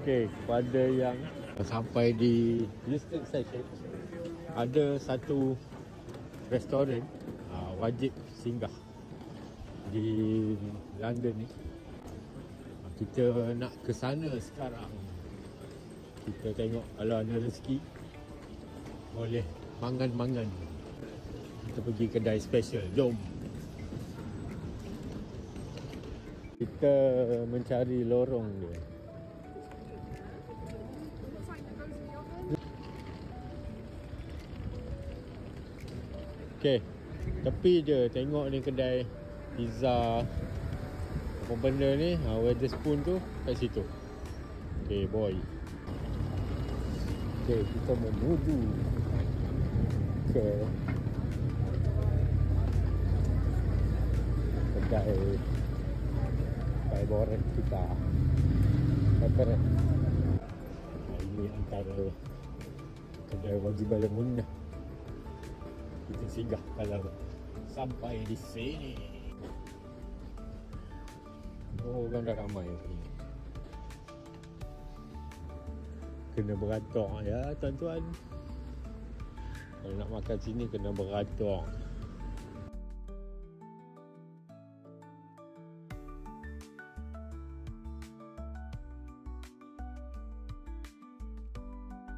Okey, kepada yang sampai di Euston Station, ada satu restoran wajib singgah di London ni. Kita nak ke sana sekarang. Kita tengok kalau ada rezeki boleh mangan-mangan. Kita pergi kedai special. Jom. Kita mencari lorong dia. Okay, tepi je tengok ni kedai pizza apa benda ni, Wetherspoon tu kat situ. Okay boy. Okay, kita menuju ke kedai favorit kita. Favorit. Ini antara kedai wajib bangun. Kita singgah kalau sampai di sini. Oh, orang dah ramai ni. Kena beratur ya tuan-tuan. Kalau nak makan sini kena beratur.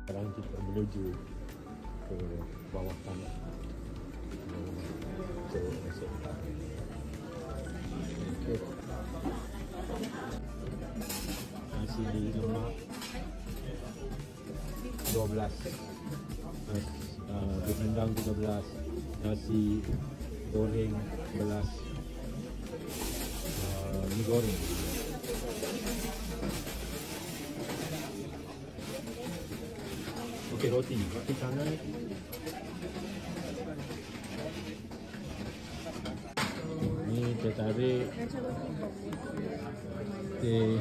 Sekarang kita menuju ke bawah tanah. Masuk. Okay. Nasi lemak 12, rendang 13, nasi goreng 11, mi goreng. Okey, roti canai. Ni tertarik. Okey.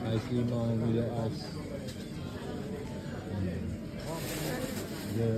Ais limau, gula ais. Dia